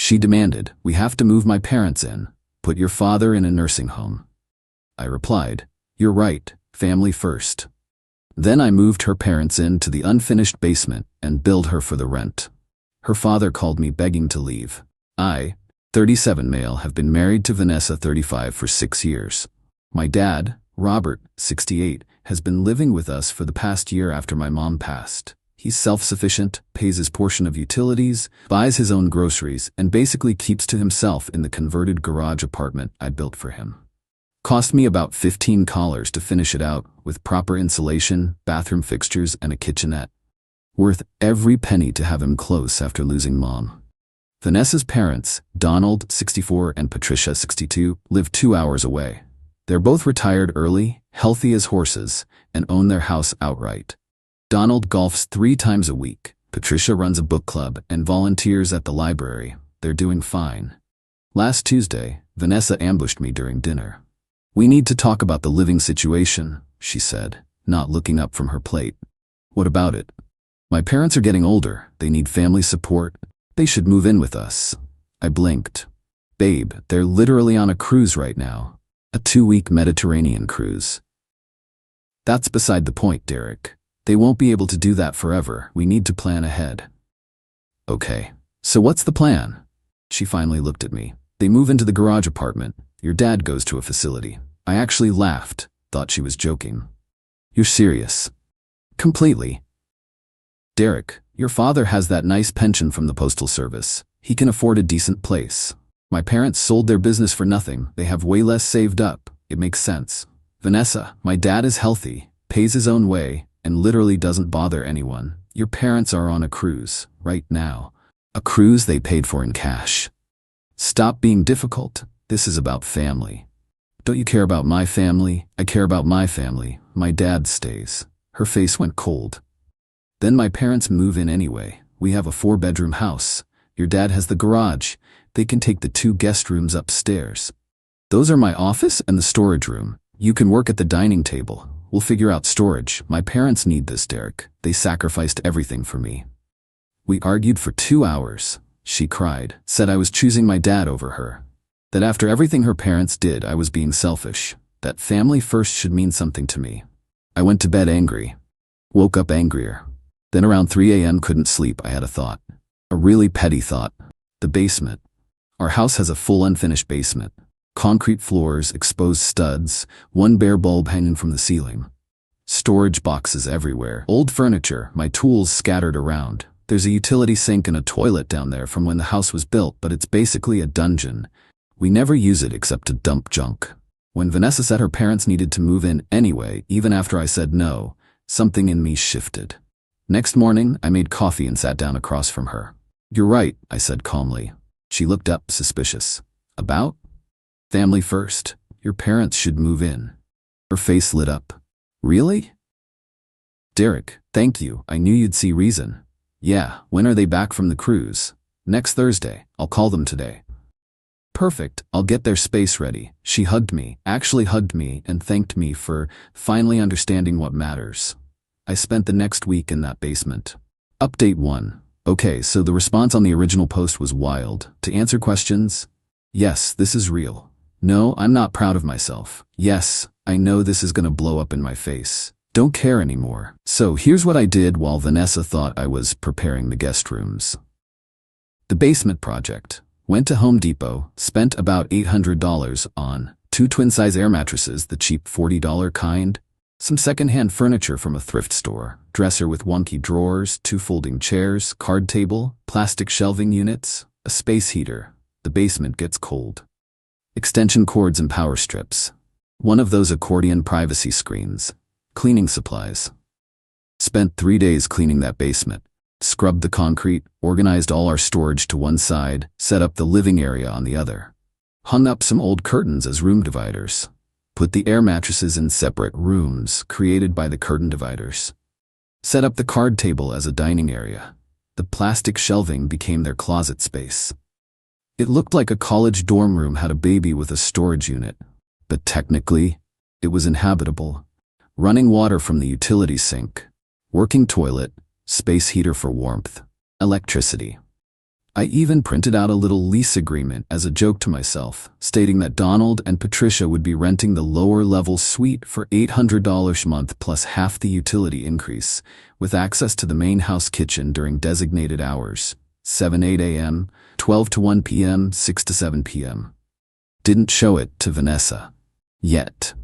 She demanded, "We have to move my parents in. Put your father in a nursing home." I replied, "You're right, family first." Then I moved her parents into the unfinished basement and billed her for the rent. Her father called me begging to leave. I, 37 male, have been married to Vanessa, 35, for 6 years. My dad, Robert, 68, has been living with us for the past year after my mom passed. He's self-sufficient, pays his portion of utilities, buys his own groceries, and basically keeps to himself in the converted garage apartment I built for him. Cost me about $15 to finish it out, with proper insulation, bathroom fixtures, and a kitchenette. Worth every penny to have him close after losing mom. Vanessa's parents, Donald, 64, and Patricia, 62, live 2 hours away. They're both retired early, healthy as horses, and own their house outright. Donald golfs 3 times a week. Patricia runs a book club and volunteers at the library. They're doing fine. Last Tuesday, Vanessa ambushed me during dinner. "We need to talk about the living situation," she said, not looking up from her plate. "What about it?" "My parents are getting older. They need family support. They should move in with us." I blinked. "Babe, they're literally on a cruise right now. A 2-week Mediterranean cruise." "That's beside the point, Derek. They won't be able to do that forever. We need to plan ahead." "Okay, so what's the plan?" She finally looked at me. "They move into the garage apartment. Your dad goes to a facility." I actually laughed, thought she was joking. "You're serious?" "Completely." "Derek, your father has that nice pension from the Postal Service. He can afford a decent place. My parents sold their business for nothing. They have way less saved up. It makes sense. Vanessa, my dad is healthy, pays his own way, and literally doesn't bother anyone. Your parents are on a cruise, right now. A cruise they paid for in cash. Stop being difficult. This is about family." "Don't you care about my family?" "I care about my family. My dad stays." Her face went cold. "Then my parents move in anyway. We have a 4-bedroom house. Your dad has the garage. They can take the 2 guest rooms upstairs. Those are my office and the storage room. You can work at the dining table. We'll figure out storage. My parents need this, Derek. They sacrificed everything for me." We argued for 2 hours. She cried, said I was choosing my dad over her. That after everything her parents did, I was being selfish. That family first should mean something to me. I went to bed angry. Woke up angrier. Then around 3 a.m. couldn't sleep. I had a thought. A really petty thought. The basement. Our house has a full unfinished basement. Concrete floors, exposed studs, 1 bare bulb hanging from the ceiling. Storage boxes everywhere. Old furniture, my tools scattered around. There's a utility sink and a toilet down there from when the house was built, but it's basically a dungeon. We never use it except to dump junk. When Vanessa said her parents needed to move in anyway, even after I said no, something in me shifted. Next morning, I made coffee and sat down across from her. "You're right," I said calmly. She looked up, suspicious. "About?" "Family first. Your parents should move in." Her face lit up. "Really?" "Derek, thank you. I knew you'd see reason." "Yeah, when are they back from the cruise?" "Next Thursday. I'll call them today." "Perfect, I'll get their space ready." She hugged me, actually hugged me, and thanked me for finally understanding what matters. I spent the next week in that basement. Update 1. Okay, so the response on the original post was wild. To answer questions? Yes, this is real. No, I'm not proud of myself. Yes, I know this is gonna blow up in my face. Don't care anymore. So here's what I did while Vanessa thought I was preparing the guest rooms. The basement project. Went to Home Depot, spent about $800 on 2 twin-size air mattresses, the cheap $40 kind, some second-hand furniture from a thrift store, dresser with wonky drawers, 2 folding chairs, card table, plastic shelving units, a space heater. The basement gets cold. Extension cords and power strips. One of those accordion privacy screens. Cleaning supplies. Spent 3 days cleaning that basement. Scrubbed the concrete, organized all our storage to one side, set up the living area on the other. Hung up some old curtains as room dividers. Put the air mattresses in separate rooms created by the curtain dividers. Set up the card table as a dining area. The plastic shelving became their closet space. It looked like a college dorm room had a baby with a storage unit, but technically, it was inhabitable. Running water from the utility sink. Working toilet. Space heater for warmth. Electricity. I even printed out a little lease agreement as a joke to myself, stating that Donald and Patricia would be renting the lower-level suite for $800 a month plus half the utility increase, with access to the main house kitchen during designated hours, 7–8 a.m., 12 to 1 p.m., 6 to 7 p.m. Didn't show it to Vanessa. Yet.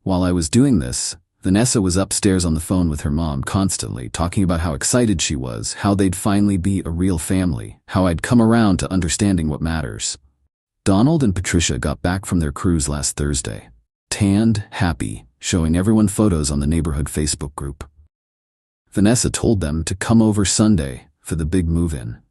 While I was doing this, Vanessa was upstairs on the phone with her mom constantly, talking about how excited she was, how they'd finally be a real family, how I'd come around to understanding what matters. Donald and Patricia got back from their cruise last Thursday. Tanned, happy, showing everyone photos on the neighborhood Facebook group. Vanessa told them to come over Sunday for the big move-in.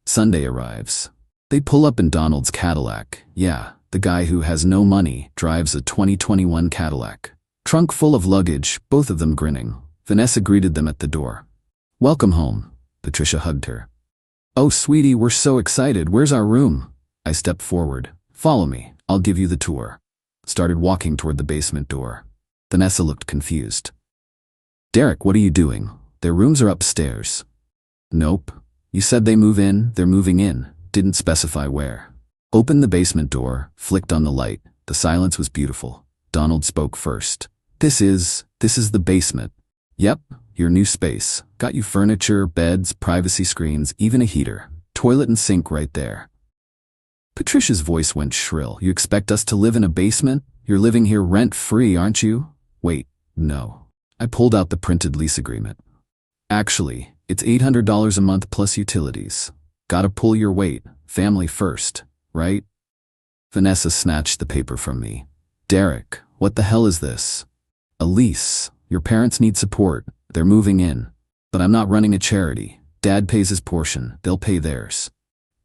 Sunday arrives. They pull up in Donald's Cadillac. Yeah, the guy who has no money drives a 2021 Cadillac. Trunk full of luggage, both of them grinning. Vanessa greeted them at the door. "Welcome home." Patricia hugged her. "Oh, sweetie, we're so excited. Where's our room?" I stepped forward. "Follow me. I'll give you the tour." Started walking toward the basement door. Vanessa looked confused. "Derek, what are you doing? Their rooms are upstairs." "Nope. You said they move in, they're moving in. Didn't specify where." Opened the basement door, flicked on the light. The silence was beautiful. Donald spoke first. This is the basement." "Yep, your new space. Got you furniture, beds, privacy screens, even a heater. Toilet and sink right there." Patricia's voice went shrill. "You expect us to live in a basement? You're living here rent-free, aren't you?" "Wait, no." I pulled out the printed lease agreement. "Actually, it's $800 a month plus utilities. Gotta pull your weight. Family first, right?" Vanessa snatched the paper from me. "Derek, what the hell is this?" "A lease. Your parents need support. They're moving in. But I'm not running a charity. Dad pays his portion. They'll pay theirs."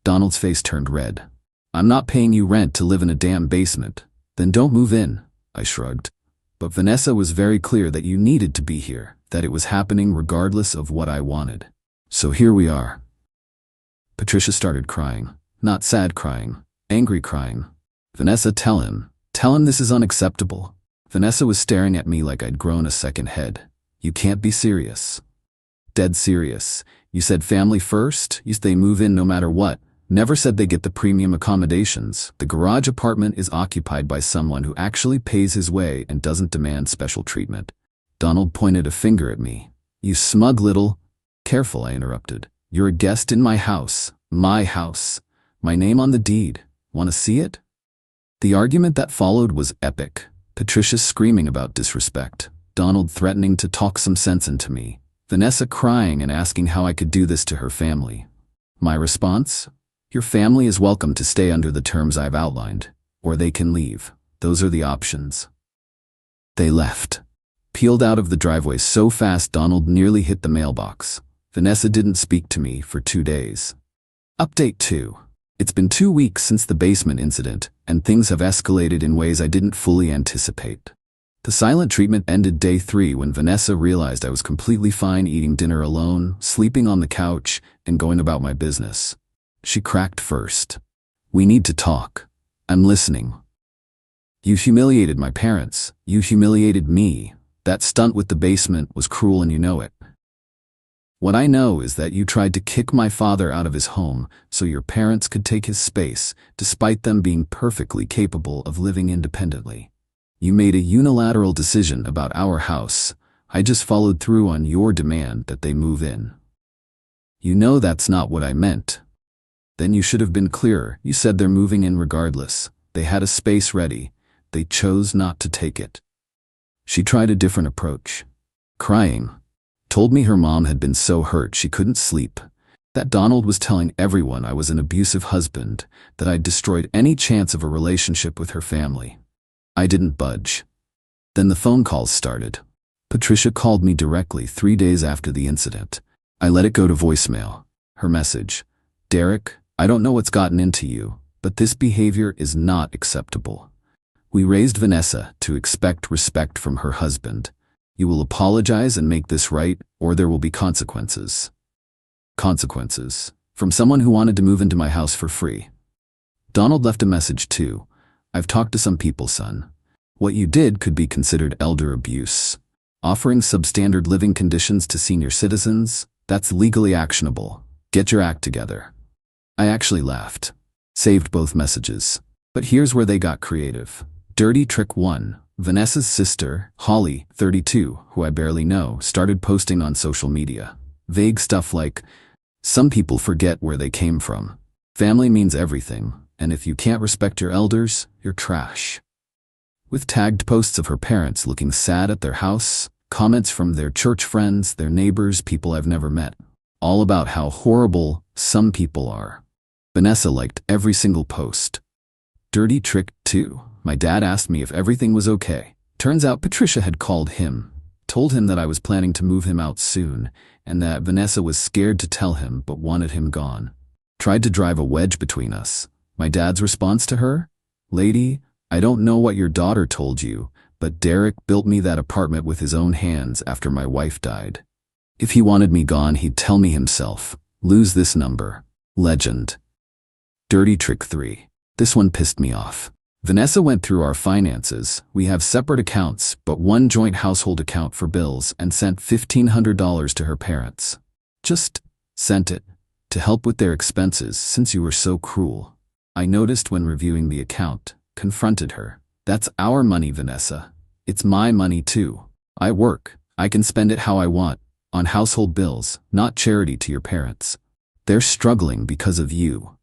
Donald's face turned red. "I'm not paying you rent to live in a damn basement. Then don't move in," I shrugged. "But Vanessa was very clear that you needed to be here, that it was happening regardless of what I wanted. So here we are." Patricia started crying. Not sad crying, angry crying. "Vanessa, tell him this is unacceptable." Vanessa was staring at me like I'd grown a second head. "You can't be serious." "Dead serious. You said family first, you said they move in no matter what. Never said they get the premium accommodations. The garage apartment is occupied by someone who actually pays his way and doesn't demand special treatment." Donald pointed a finger at me. "You smug little—" "Careful," I interrupted. "You're a guest in my house. My house. My name on the deed. Want to see it?" The argument that followed was epic. Patricia screaming about disrespect. Donald threatening to talk some sense into me. Vanessa crying and asking how I could do this to her family. My response? "Your family is welcome to stay under the terms I've outlined, or they can leave. Those are the options." They left. Peeled out of the driveway so fast Donald nearly hit the mailbox. Vanessa didn't speak to me for 2 days. Update 2. It's been 2 weeks since the basement incident, and things have escalated in ways I didn't fully anticipate. The silent treatment ended day 3 when Vanessa realized I was completely fine eating dinner alone, sleeping on the couch, and going about my business. She cracked first. "We need to talk. I'm listening. You humiliated my parents. You humiliated me. That stunt with the basement was cruel and you know it. What I know is that you tried to kick my father out of his home so your parents could take his space, despite them being perfectly capable of living independently. You made a unilateral decision about our house. I just followed through on your demand that they move in. You know that's not what I meant. Then you should have been clearer. You said they're moving in regardless. They had a space ready. They chose not to take it." She tried a different approach. Crying. Told me her mom had been so hurt she couldn't sleep, that Donald was telling everyone I was an abusive husband, that I'd destroyed any chance of a relationship with her family. I didn't budge. Then the phone calls started. Patricia called me directly 3 days after the incident. I let it go to voicemail. Her message: "Derek, I don't know what's gotten into you, but this behavior is not acceptable. We raised Vanessa to expect respect from her husband. You will apologize and make this right, or there will be consequences." Consequences. From someone who wanted to move into my house for free. Donald left a message too. "I've talked to some people, son. What you did could be considered elder abuse. Offering substandard living conditions to senior citizens, that's legally actionable. Get your act together." I actually laughed. Saved both messages. But here's where they got creative. Dirty Trick 1. Vanessa's sister, Holly, 32, who I barely know, started posting on social media. Vague stuff like, "Some people forget where they came from. Family means everything, and if you can't respect your elders, you're trash." With tagged posts of her parents looking sad at their house, comments from their church friends, their neighbors, people I've never met. All about how horrible some people are. Vanessa liked every single post. Dirty Trick 2. My dad asked me if everything was okay. Turns out Patricia had called him, told him that I was planning to move him out soon, and that Vanessa was scared to tell him but wanted him gone. Tried to drive a wedge between us. My dad's response to her? "Lady, I don't know what your daughter told you, but Derek built me that apartment with his own hands after my wife died. If he wanted me gone, he'd tell me himself. Lose this number." Legend. Dirty Trick 3. This one pissed me off. Vanessa went through our finances. We have separate accounts, but one joint household account for bills, and sent $1,500 to her parents. Just sent it to help with their expenses since you were so cruel. I noticed when reviewing the account, confronted her. "That's our money, Vanessa. It's my money too. I work. I can spend it how I want, on household bills, not charity to your parents. They're struggling because of you."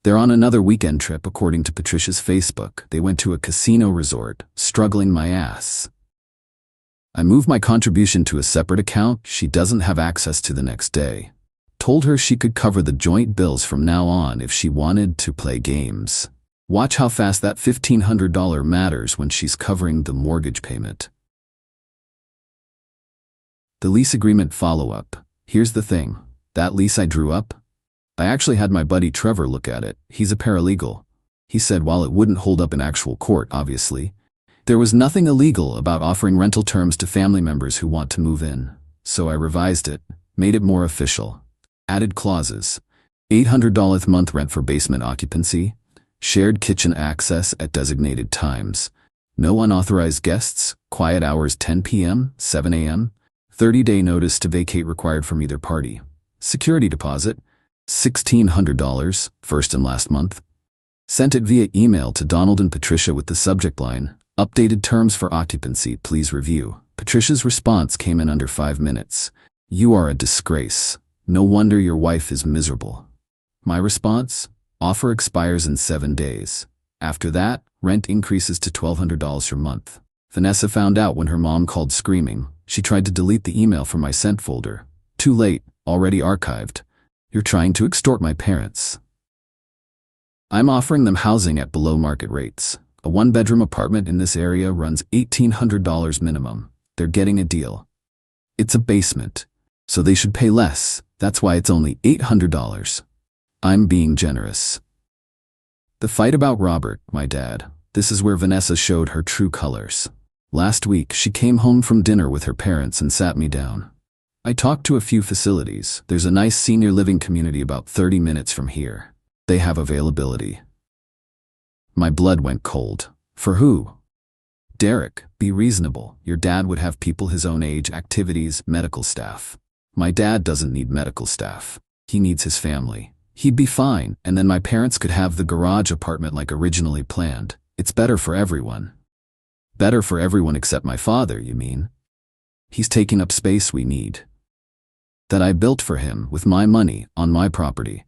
They're on another weekend trip, according to Patricia's Facebook. They went to a casino resort, struggling my ass. I moved my contribution to a separate account she doesn't have access to the next day. Told her she could cover the joint bills from now on if she wanted to play games. Watch how fast that $1,500 matters when she's covering the mortgage payment. The lease agreement follow-up. Here's the thing. That lease I drew up? I actually had my buddy Trevor look at it. He's a paralegal. He said while it wouldn't hold up in actual court, obviously, there was nothing illegal about offering rental terms to family members who want to move in. So I revised it, made it more official. Added clauses. $800 month rent for basement occupancy. Shared kitchen access at designated times. No unauthorized guests. Quiet hours 10 p.m., 7 a.m. 30-day notice to vacate required from either party. Security deposit. $1,600, first and last month. Sent it via email to Donald and Patricia with the subject line, "Updated terms for occupancy, please review." Patricia's response came in under 5 minutes. "You are a disgrace. No wonder your wife is miserable." My response? "Offer expires in 7 days. After that, rent increases to $1,200 per month." Vanessa found out when her mom called screaming. She tried to delete the email from my sent folder. Too late, already archived. "You're trying to extort my parents." I'm offering them housing at below market rates. A 1-bedroom apartment in this area runs $1,800 minimum. They're getting a deal. It's a basement, so they should pay less. That's why it's only $800. I'm being generous. The fight about Robert, my dad. This is where Vanessa showed her true colors. Last week, she came home from dinner with her parents and sat me down. I talked to a few facilities. There's a nice senior living community about 30 minutes from here. They have availability. My blood went cold. For who? Derek, be reasonable. Your dad would have people his own age, activities, medical staff. My dad doesn't need medical staff. He needs his family. He'd be fine, and then my parents could have the garage apartment like originally planned. It's better for everyone. Better for everyone except my father, you mean? He's taking up space we need. That I built for him with my money on my property.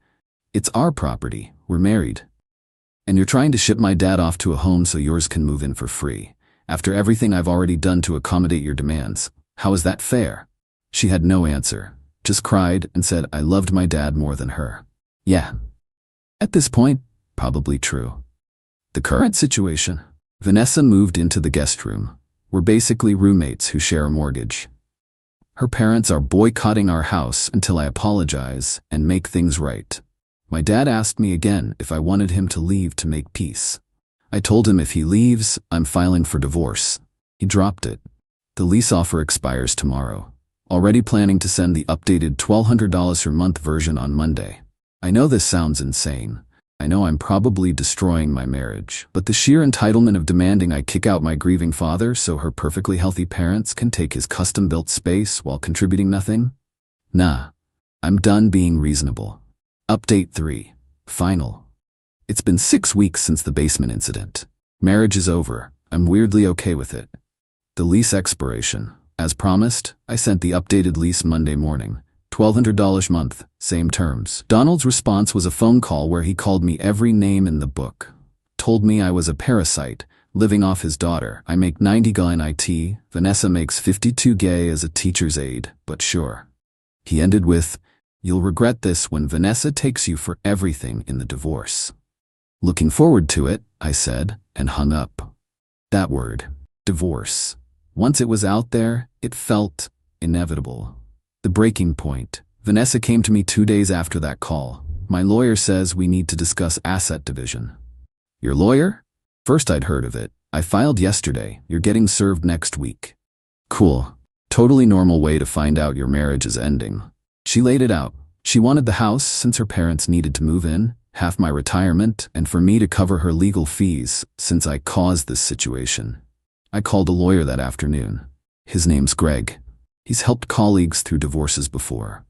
It's our property. We're married. And you're trying to ship my dad off to a home so yours can move in for free. After everything I've already done to accommodate your demands. How is that fair? She had no answer. Just cried and said I loved my dad more than her. Yeah. At this point, probably true. The current situation. Vanessa moved into the guest room. We're basically roommates who share a mortgage. Her parents are boycotting our house until I apologize and make things right. My dad asked me again if I wanted him to leave to make peace. I told him if he leaves, I'm filing for divorce. He dropped it. The lease offer expires tomorrow. Already planning to send the updated $1,200 per month version on Monday. I know this sounds insane. I know I'm probably destroying my marriage, but the sheer entitlement of demanding I kick out my grieving father so her perfectly healthy parents can take his custom-built space while contributing nothing? Nah, I'm done being reasonable. Update 3. Final. It's been 6 weeks since the basement incident. Marriage is over. I'm weirdly okay with it. The lease expiration. As promised, I sent the updated lease Monday morning. $1,200 month, same terms. Donald's response was a phone call where he called me every name in the book. Told me I was a parasite, living off his daughter. I make $90K in IT, Vanessa makes $52K as a teacher's aide, but sure. He ended with, "You'll regret this when Vanessa takes you for everything in the divorce." "Looking forward to it," I said, and hung up. That word, divorce. Once it was out there, it felt inevitable. The breaking point. Vanessa came to me 2 days after that call. "My lawyer says we need to discuss asset division." "Your lawyer?" First I'd heard of it. "I filed yesterday. You're getting served next week." Cool. Totally normal way to find out your marriage is ending. She laid it out. She wanted the house since her parents needed to move in, half my retirement, and for me to cover her legal fees since I caused this situation. I called a lawyer that afternoon. His name's Greg. He's helped colleagues through divorces before.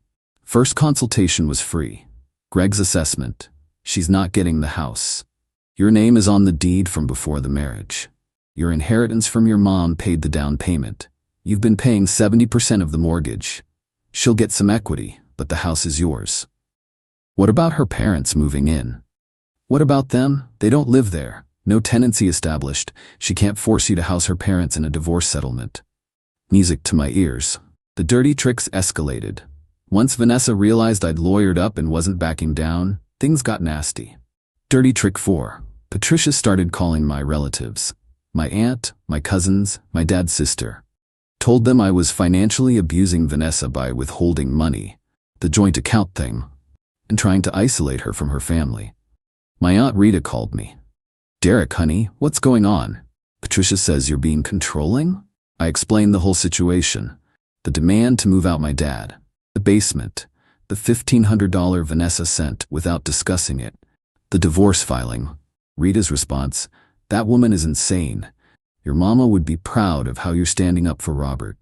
First consultation was free. Greg's assessment. She's not getting the house. Your name is on the deed from before the marriage. Your inheritance from your mom paid the down payment. You've been paying 70% of the mortgage. She'll get some equity, but the house is yours. What about her parents moving in? What about them? They don't live there. No tenancy established. She can't force you to house her parents in a divorce settlement. Music to my ears. The dirty tricks escalated. Once Vanessa realized I'd lawyered up and wasn't backing down, things got nasty. Dirty trick 4. Patricia started calling my relatives. My aunt, my cousins, my dad's sister. Told them I was financially abusing Vanessa by withholding money, the joint account thing, and trying to isolate her from her family. My Aunt Rita called me. "Derek, honey, what's going on? Patricia says you're being controlling?" I explained the whole situation. The demand to move out my dad. The basement. The $1,500 Vanessa sent without discussing it. The divorce filing. Rita's response, "That woman is insane. Your mama would be proud of how you're standing up for Robert."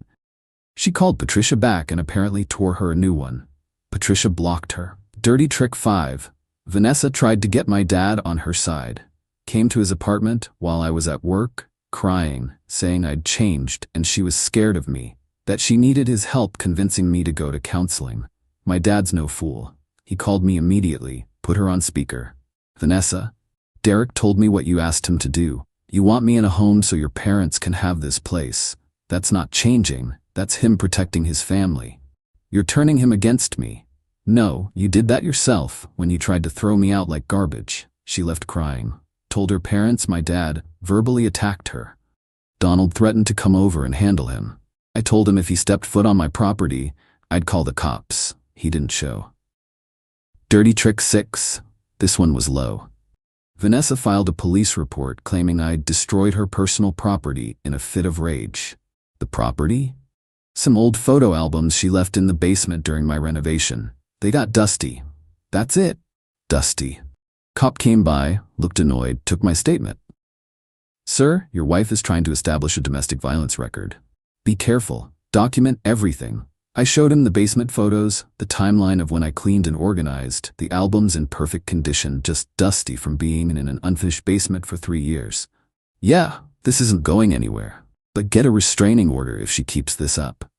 She called Patricia back and apparently tore her a new one. Patricia blocked her. Dirty trick 5. Vanessa tried to get my dad on her side. Came to his apartment while I was at work, crying, saying I'd changed and she was scared of me, that she needed his help convincing me to go to counseling. My dad's no fool. He called me immediately, put her on speaker. "Vanessa, Derek told me what you asked him to do. You want me in a home so your parents can have this place. That's not changing. That's him protecting his family. You're turning him against me. No, you did that yourself when you tried to throw me out like garbage." She left crying. Told her parents my dad verbally attacked her. Donald threatened to come over and handle him. I told him if he stepped foot on my property, I'd call the cops. He didn't show. Dirty trick 6. This one was low. Vanessa filed a police report claiming I'd destroyed her personal property in a fit of rage. The property? Some old photo albums she left in the basement during my renovation. They got dusty. That's it. Dusty. Cop came by, looked annoyed, took my statement. "Sir, your wife is trying to establish a domestic violence record. Be careful. Document everything." I showed him the basement photos, the timeline of when I cleaned and organized, the albums in perfect condition, just dusty from being in an unfinished basement for 3 years. "Yeah, this isn't going anywhere. But get a restraining order if she keeps this up."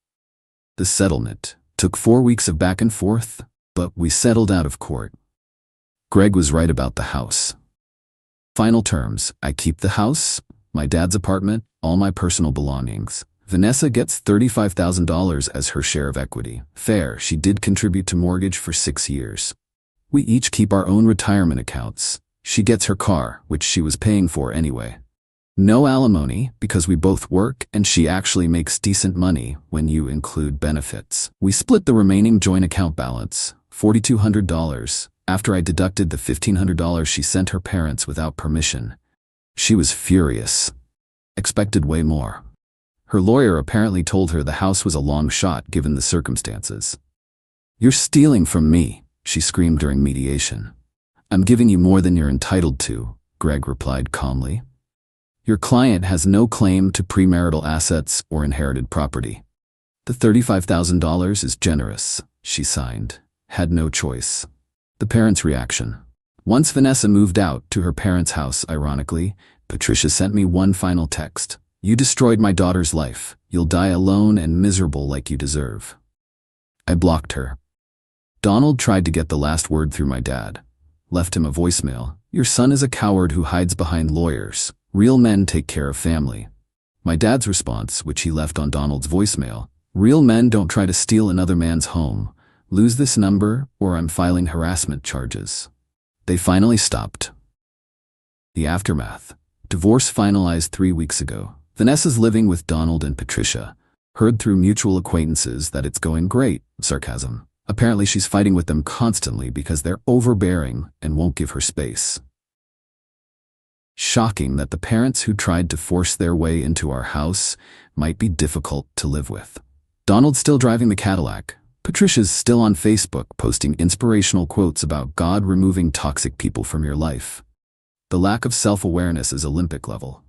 The settlement took 4 weeks of back and forth, but we settled out of court. Greg was right about the house. Final terms: I keep the house, my dad's apartment, all my personal belongings. Vanessa gets $35,000 as her share of equity. Fair, she did contribute to mortgage for 6 years. We each keep our own retirement accounts. She gets her car, which she was paying for anyway. No alimony, because we both work and she actually makes decent money when you include benefits. We split the remaining joint account balance, $4,200, after I deducted the $1,500 she sent her parents without permission. She was furious. Expected way more. Her lawyer apparently told her the house was a long shot given the circumstances. "You're stealing from me," she screamed during mediation. "I'm giving you more than you're entitled to," Greg replied calmly. "Your client has no claim to premarital assets or inherited property. The $35,000 is generous," she signed. Had no choice. The parents' reaction. Once Vanessa moved out to her parents' house, ironically, Patricia sent me one final text. You destroyed my daughter's life. You'll die alone and miserable like you deserve. I blocked her. Donald tried to get the last word through my dad. Left him a voicemail. Your son is a coward who hides behind lawyers. Real men take care of family. My dad's response, which he left on Donald's voicemail. Real men don't try to steal another man's home. Lose this number or I'm filing harassment charges. They finally stopped. The aftermath. Divorce finalized 3 weeks ago. Vanessa's living with Donald and Patricia. Heard through mutual acquaintances that it's going great. Sarcasm. Apparently she's fighting with them constantly because they're overbearing and won't give her space. Shocking that the parents who tried to force their way into our house might be difficult to live with. Donald's still driving the Cadillac. Patricia's still on Facebook posting inspirational quotes about God removing toxic people from your life. The lack of self-awareness is Olympic level.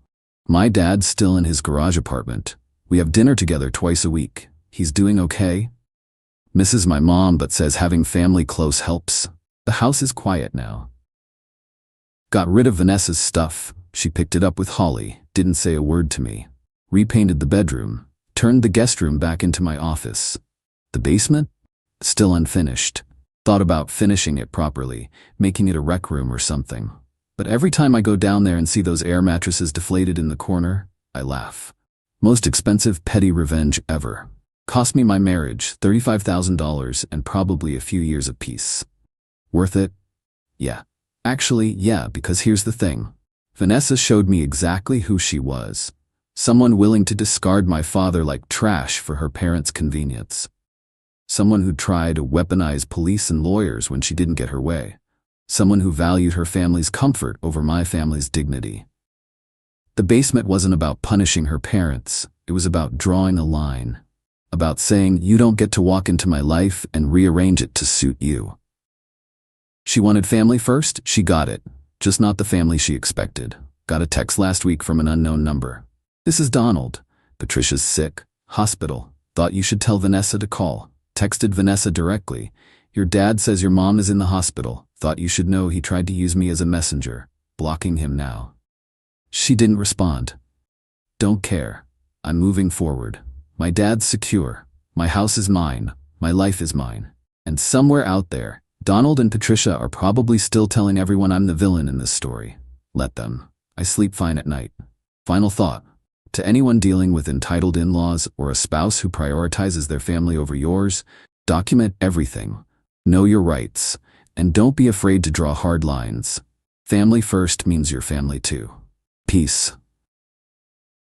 My dad's still in his garage apartment. We have dinner together twice a week. He's doing okay. Misses my mom but says having family close helps. The house is quiet now. Got rid of Vanessa's stuff. She picked it up with Holly, didn't say a word to me. Repainted the bedroom. Turned the guest room back into my office. The basement? Still unfinished. Thought about finishing it properly, making it a rec room or something. But every time I go down there and see those air mattresses deflated in the corner, I laugh. Most expensive petty revenge ever. Cost me my marriage, $35,000 and probably a few years of peace. Worth it? Yeah. Actually, yeah, because here's the thing. Vanessa showed me exactly who she was. Someone willing to discard my father like trash for her parents' convenience. Someone who tried to weaponize police and lawyers when she didn't get her way. Someone who valued her family's comfort over my family's dignity. The basement wasn't about punishing her parents. It was about drawing a line. About saying, you don't get to walk into my life and rearrange it to suit you. She wanted family first, she got it. Just not the family she expected. Got a text last week from an unknown number. This is Donald. Patricia's sick. Hospital. Thought you should tell Vanessa to call. Texted Vanessa directly. Your dad says your mom is in the hospital. Thought you should know he tried to use me as a messenger. Blocking him now. She didn't respond. Don't care. I'm moving forward. My dad's secure. My house is mine. My life is mine. And somewhere out there, Donald and Patricia are probably still telling everyone I'm the villain in this story. Let them. I sleep fine at night. Final thought. To anyone dealing with entitled in-laws or a spouse who prioritizes their family over yours, document everything. Know your rights. And don't be afraid to draw hard lines. Family first means your family too. Peace.